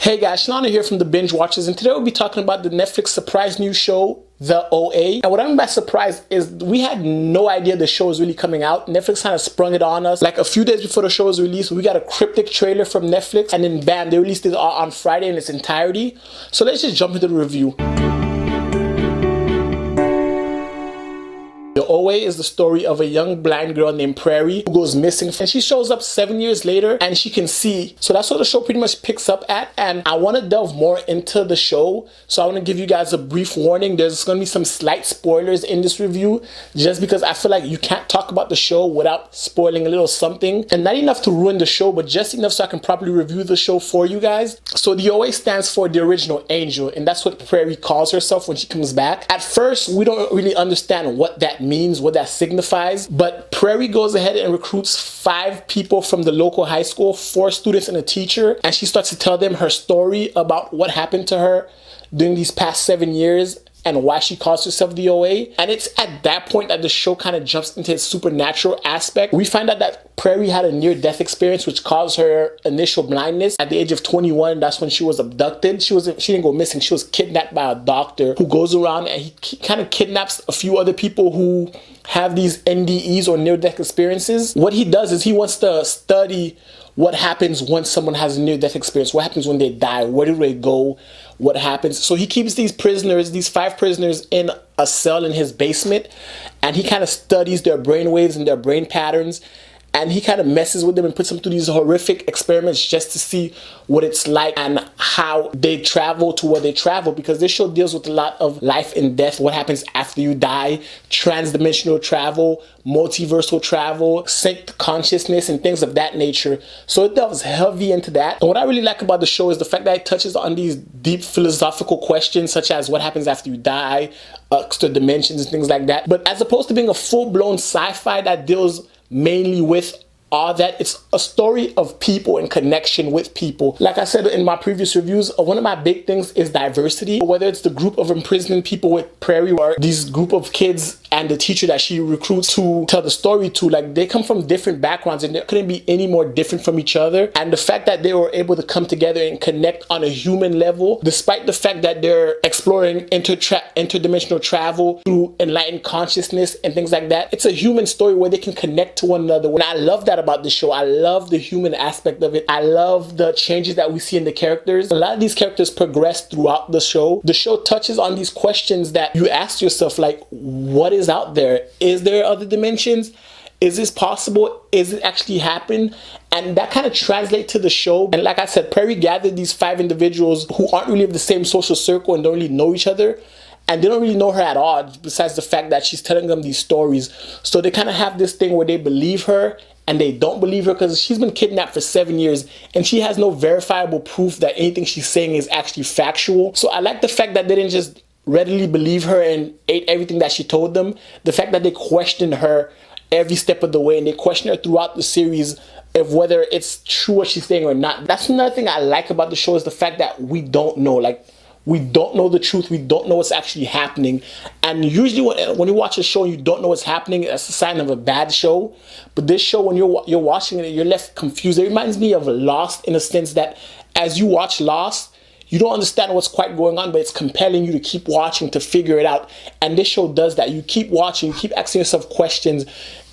Hey guys, Shalana here from the Binge Watchers, and today we'll be talking about the Netflix surprise new show, The OA. And what I mean by surprise is we had no idea the show was really coming out. Netflix kind of sprung it on us. Like a few days before the show was released, we got a cryptic trailer from Netflix, and then bam, they released it all on Friday in its entirety. So let's just jump into the review. The OA is the story of a young blind girl named Prairie who goes missing, and she shows up 7 years later and she can see. So that's what the show pretty much picks up at, and I want to delve more into the show. So I want to give you guys a brief warning. There's going to be some slight spoilers in this review just because I feel like you can't talk about the show without spoiling a little something, and not enough to ruin the show, but just enough so I can properly review the show for you guys. So the OA stands for the original angel, and that's what Prairie calls herself when she comes back. At first, we don't really understand what that means, what that signifies, but Prairie goes ahead and recruits 5 people from the local high school, 4 students and a teacher, and she starts to tell them her story about what happened to her during these past 7 years and why she calls herself the OA. And it's at that point that the show kind of jumps into its supernatural aspect. We find out that Prairie had a near-death experience which caused her initial blindness. At the age of 21, that's when she was abducted. She didn't go missing. She was kidnapped by a doctor who goes around and he kind of kidnaps a few other people who have these NDEs or near-death experiences. What he does is he wants to study what happens when someone has a near-death experience. What happens when they die? Where do they go? What happens? So he keeps these prisoners, these 5 prisoners, in a cell in his basement, and he kind of studies their brain waves and their brain patterns, and he kind of messes with them and puts them through these horrific experiments just to see what it's like and how they travel to where they travel, because this show deals with a lot of life and death, what happens after you die, transdimensional travel, multiversal travel, synced consciousness, and things of that nature. So it delves heavy into that. And what I really like about the show is the fact that it touches on these deep philosophical questions such as what happens after you die, extra dimensions, and things like that. But as opposed to being a full-blown sci-fi that deals mainly with all that, it's a story of people and connection with people. Like I said in my previous reviews, one of my big things is diversity. Whether it's the group of imprisoned people with Prairie or these group of kids and the teacher that she recruits to tell the story to, like, they come from different backgrounds and they couldn't be any more different from each other. And the fact that they were able to come together and connect on a human level, despite the fact that they're exploring interdimensional travel through enlightened consciousness and things like that, it's a human story where they can connect to one another. And I love that about the show. I love the human aspect of it. I love the changes that we see in the characters. A lot of these characters progress throughout the show. The show touches on these questions that you ask yourself, like, what is out there? Is there other dimensions? Is this possible? Is it actually happen? And that kind of translates to the show. And like I said, Prairie gathered these 5 individuals who aren't really of the same social circle and don't really know each other. And they don't really know her at all, besides the fact that she's telling them these stories. So they kind of have this thing where they believe her and they don't believe her, because she's been kidnapped for 7 years and she has no verifiable proof that anything she's saying is actually factual. So I like the fact that they didn't just readily believe her and ate everything that she told them. The fact that they questioned her every step of the way, and they question her throughout the series of whether it's true what she's saying or not. That's another thing I like about the show, is the fact that we don't know. Like, we don't know the truth. We don't know what's actually happening. And usually when you watch a show and you don't know what's happening, that's a sign of a bad show. But this show, when you're watching it, you're left confused. It reminds me of Lost, in a sense that as you watch Lost, you don't understand what's quite going on, but it's compelling you to keep watching to figure it out. And this show does that. You keep watching, you keep asking yourself questions.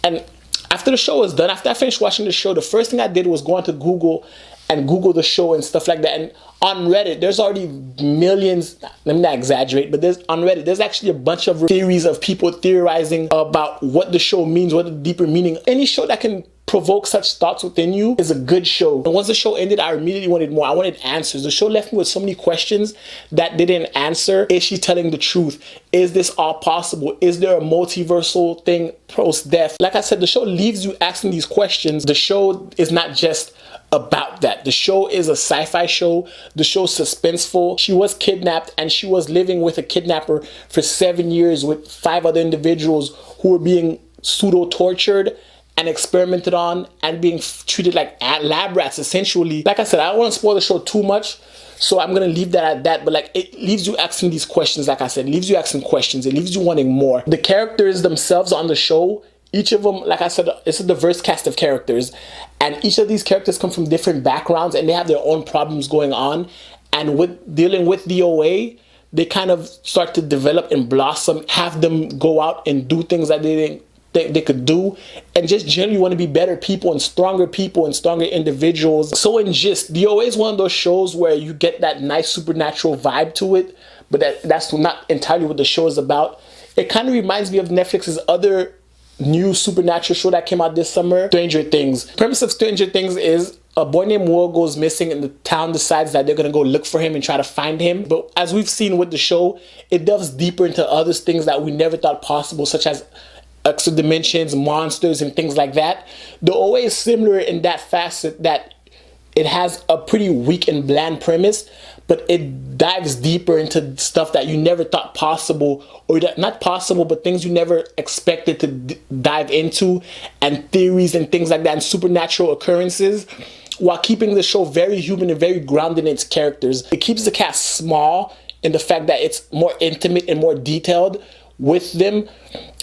And after the show was done, after I finished watching the show, the first thing I did was go onto Google and Google the show and stuff like that. And on Reddit, there's already millions, let me not exaggerate, but on Reddit, there's actually a bunch of theories of people theorizing about what the show means, what the deeper meaning. Any show that can provoke such thoughts within you is a good show. And once the show ended, I immediately wanted more. I wanted answers. The show left me with so many questions that they didn't answer. Is she telling the truth? Is this all possible? Is there a multiversal thing post-death? Like I said, the show leaves you asking these questions. The show is not just about that. The show is a sci-fi show. The show's suspenseful. She was kidnapped and she was living with a kidnapper for 7 years with 5 other individuals who were being pseudo-tortured and experimented on and being treated like lab rats, essentially. Like I said, I don't want to spoil the show too much, so I'm gonna leave that at that. But like, it leaves you asking these questions. Like I said, it leaves you asking questions. It leaves you wanting more. The characters themselves on the show, each of them, like I said, it's a diverse cast of characters, and each of these characters come from different backgrounds and they have their own problems going on. And with dealing with the OA, they kind of start to develop and blossom, have them go out and do things that they didn't think they could do, and just generally want to be better people and stronger individuals. So in gist, the OA is one of those shows where you get that nice supernatural vibe to it, but that's not entirely what the show is about. It kind of reminds me of Netflix's other new supernatural show that came out this summer, Stranger Things. The premise of Stranger Things is a boy named Will goes missing and the town decides that they're going to go look for him and try to find him. But as we've seen with the show, it delves deeper into other things that we never thought possible, such as extra dimensions, monsters, and things like that. The OA is similar in that facet that it has a pretty weak and bland premise, but it dives deeper into stuff that you never thought possible, or that, not possible, but things you never expected to dive into, and theories and things like that, and supernatural occurrences, while keeping the show very human and very grounded in its characters. It keeps the cast small in the fact that it's more intimate and more detailed with them,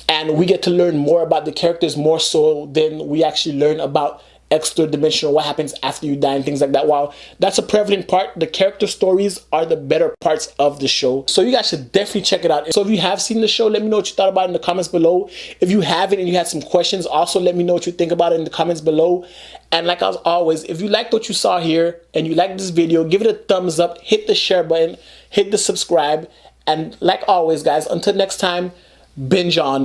and we get to learn more about the characters more so than we actually learn about extra dimensional, what happens after you die and things like that. While that's a prevalent part, the character stories are the better parts of the show. So you guys should definitely check it out. So if you have seen the show, let me know what you thought about it in the comments below. If you haven't and you had some questions, also let me know what you think about it in the comments below. And like as always, if you liked what you saw here and you liked this video, give it a thumbs up, hit the share button, hit the subscribe, and like always guys, until next time, binge on.